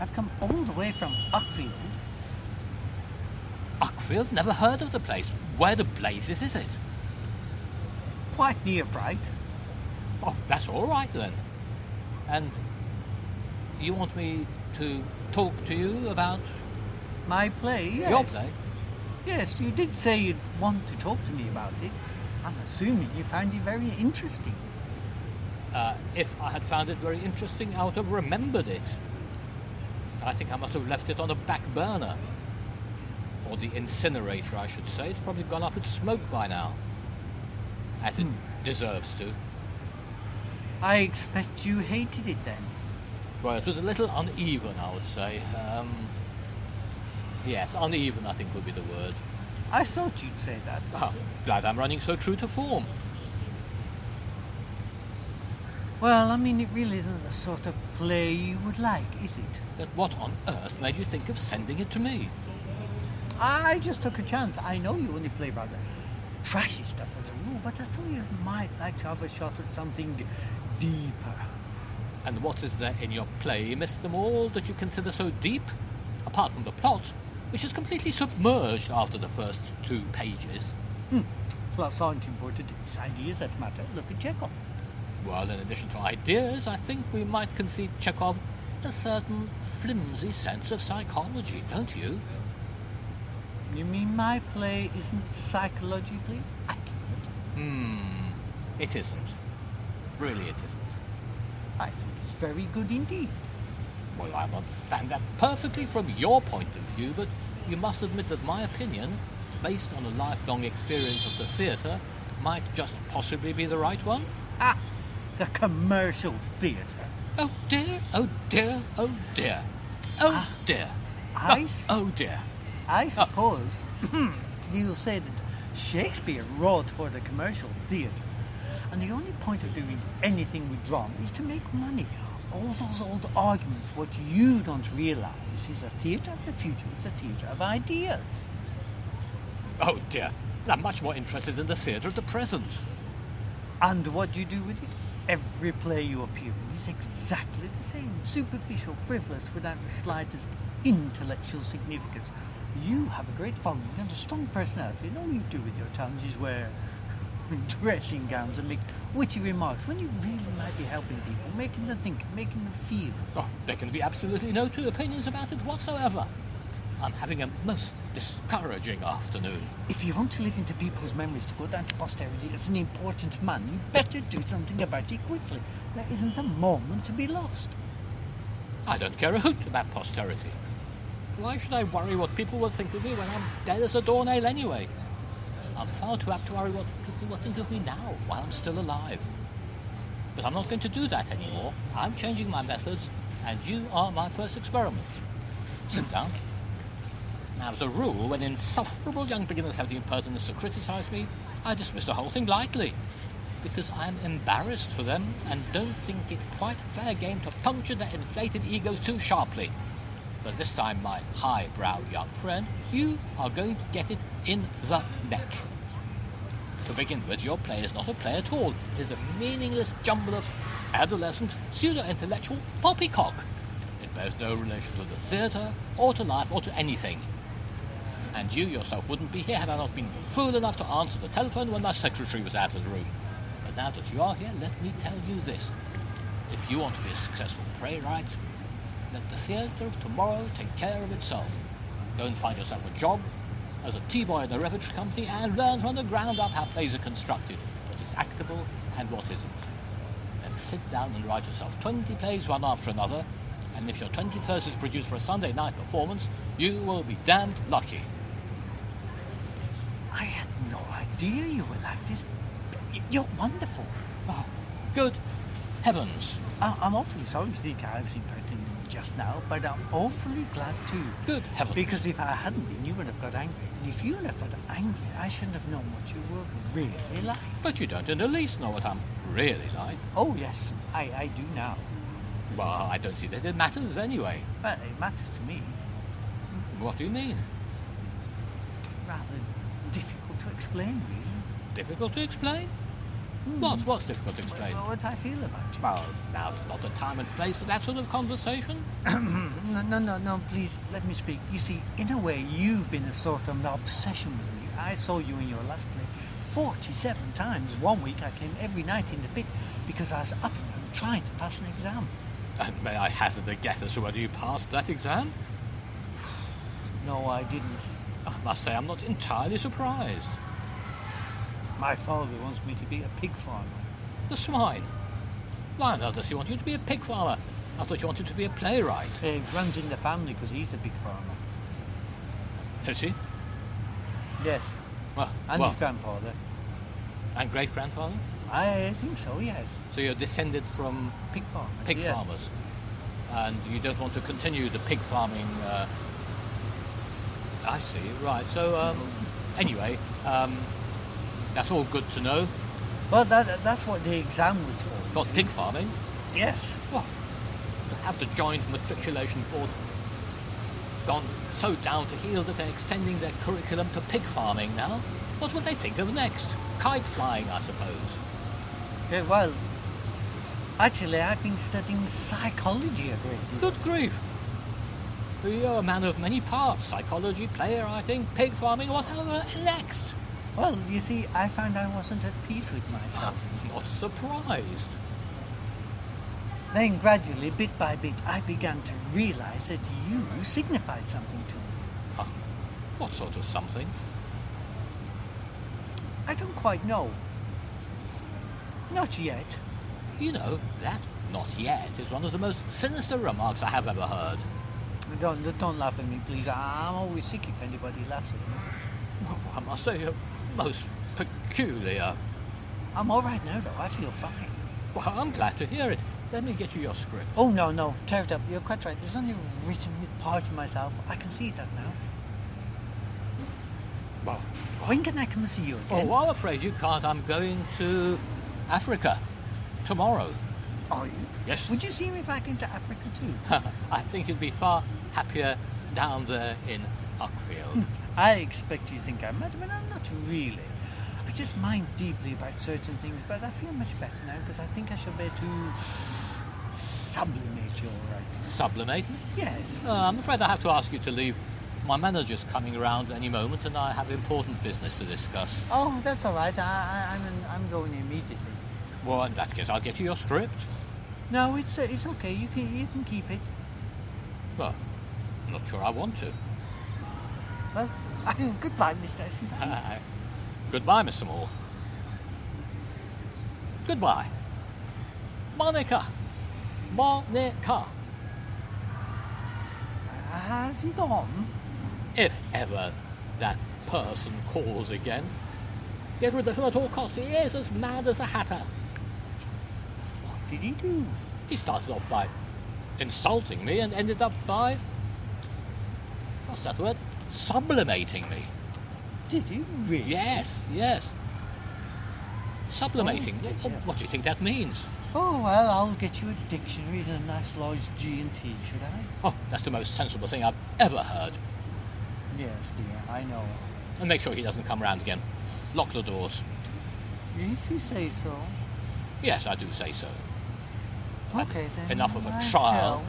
I've come all the way from Uckfield. Uckfield? Never heard of the place. Where the blazes is it? Quite near Bright. Oh, that's all right then. And you want me to talk to you about My play, yes. your play? Yes, you did say you'd want to talk to me about it. I'm assuming you found it very interesting. If I had found it very interesting, I would have remembered it. I think I must have left it on the back burner. Or the incinerator, I should say. It's probably gone up in smoke by now. As it deserves to. I expect you hated it then. Well, it was a little uneven, I would say. Yes, uneven, I think would be the word. I thought you'd say that. Oh, glad I'm running so true to form. Well, I mean, it really isn't the sort of play you would like, is it? But what on earth made you think of sending it to me? I just took a chance. I know you only play rather trashy stuff as a rule, but I thought you might like to have a shot at something deeper. And what is there in your play, Mr. Maule, that you consider so deep? Apart from the plot, which is completely submerged after the first 2 pages. Plots aren't important, it's ideas that matter. Look at Chekhov. Well, in addition to ideas, I think we might concede Chekhov a certain flimsy sense of psychology, don't you? You mean my play isn't psychologically accurate? It isn't. Really, it isn't. I think it's very good indeed. Well, I understand that perfectly from your point of view, but you must admit that my opinion, based on a lifelong experience of the theatre, might just possibly be the right one. Ah, the commercial theatre. Oh dear, oh dear, oh dear. Oh dear. Oh dear. I suppose you'll say that Shakespeare wrote for the commercial theatre, and the only point of doing anything with drama is to make money. All those old arguments, what you don't realise is a theatre of the future is a theatre of ideas. Oh dear, I'm much more interested in the theatre of the present. And what you do with it? Every play you appear in is exactly the same. Superficial, frivolous, without the slightest intellectual significance. You have a great following and a strong personality, and all you do with your talent is wear dressing gowns and make witty remarks when you really might be helping people, making them think, making them feel. Oh, there can be absolutely no 2 opinions about it whatsoever. I'm having a most discouraging afternoon. If you want to live into people's memories, to go down to posterity as an important man, you better do something about it quickly. There isn't a moment to be lost. I don't care a hoot about posterity. Why should I worry what people will think of me when I'm dead as a doornail anyway? I'm far too apt to worry what people will think of me now, while I'm still alive. But I'm not going to do that anymore. I'm changing my methods, and you are my first experiment. Sit down. Now, as a rule, when insufferable young beginners have the impertinence to criticise me, I dismiss the whole thing lightly, because I'm embarrassed for them and don't think it quite fair game to puncture their inflated egos too sharply. But this time, my highbrow young friend, you are going to get it in the neck. To begin with, your play is not a play at all. It is a meaningless jumble of adolescent, pseudo-intellectual poppycock. It bears no relation to the theatre, or to life, or to anything. And you yourself wouldn't be here had I not been fool enough to answer the telephone when my secretary was out of the room. But now that you are here, let me tell you this. If you want to be a successful playwright, let the theatre of tomorrow take care of itself. Go and find yourself a job as a tea-boy in a repertory company and learn from the ground up how plays are constructed, what is actable and what isn't. Then sit down and write yourself 20 plays one after another, and if your 21st is produced for a Sunday night performance, you will be damned lucky. I had no idea you were like this. You're wonderful. Oh, good heavens. I'm awfully sorry to think I was impertinent just now, but I'm awfully glad too. Good heavens. Because if I hadn't been, you would have got angry. And if you would have got angry, I shouldn't have known what you were really like. But you don't in the least know what I'm really like. Oh, yes, I do now. Well, I don't see that it matters anyway. Well, it matters to me. What do you mean? Rather difficult to explain, really. Difficult to explain? What's difficult to explain? What I feel about you. Well, now's not the time and place for that sort of conversation. No, please, let me speak. You see, in a way, you've been a sort of an obsession with me. I saw you in your last play 47 times. One week I came every night in the pit because I was up and down trying to pass an exam. And may I hazard a guess as to whether you passed that exam? No, I didn't. I must say I'm not entirely surprised. My father wants me to be a pig farmer. The swine. Why on earth does he want you to be a pig farmer? I thought you wanted to be a playwright. It runs in the family because he's a pig farmer. Is he? Yes, Well, and his grandfather. and great-grandfather? I think so, yes. So you're descended from Pig farmers. pig yes. farmers. And you don't want to continue the pig farming... I see, right. So, anyway, that's all good to know. Well, that's what the exam was for. you Not see. pig farming. Yes. Well, to have the joint matriculation board gone so down to heel that they're extending their curriculum to pig farming now, what will they think of next? Kite flying, I suppose. Yeah, well, actually, I've been studying psychology a great deal. Good grief. You're a man of many parts. Psychology, playwriting, pig farming, whatever next. Well, you see, I found I wasn't at peace with myself. Not surprised. Then gradually, bit by bit, I began to realise that you signified something to me. Huh. What sort of something? I don't quite know. Not yet. You know, that "not yet" is one of the most sinister remarks I have ever heard. Don't laugh at me, please. I'm always sick if anybody laughs at me. Well, I must say, you're most peculiar. I'm all right now, though. I feel fine. Well, I'm glad to hear it. Let me get you your script. Oh, no. Tear it up. You're quite right. There's only written with part of myself. I can see that now. Well, When can I come and see you again? I'm afraid you can't. I'm going to Africa tomorrow. Are you? Yes. Would you see me back into Africa too? I think you'd be far happier down there in Uckfield. I expect you think I'm mad, but I'm not really. I just mind deeply about certain things, but I feel much better now because I think I shall be able to sublimate your writing. Sublimate me? Yes. I'm afraid I have to ask you to leave. My manager's coming around any moment and I have important business to discuss. Oh, that's all right. I'm going immediately. Well, in that case, I'll get you your script. No, it's okay. You can keep it. Well, I'm not sure I want to. Well, goodbye, Mr. Essendine. Goodbye, Mr. Moore. Goodbye. Monica. Has he gone? If ever that person calls again, get rid of him at all costs. He is as mad as a hatter. What did he do? He started off by insulting me and ended up by, what's that word? Sublimating me. Did he really? Yes. Sublimating. Oh, dear. What do you think that means? Oh, well, I'll get you a dictionary and a nice large G&T, should I? Oh, that's the most sensible thing I've ever heard. Yes, dear, I know. And make sure he doesn't come round again. Lock the doors. If you say so. Yes, I do say so. Okay, then. Enough of a I trial shall.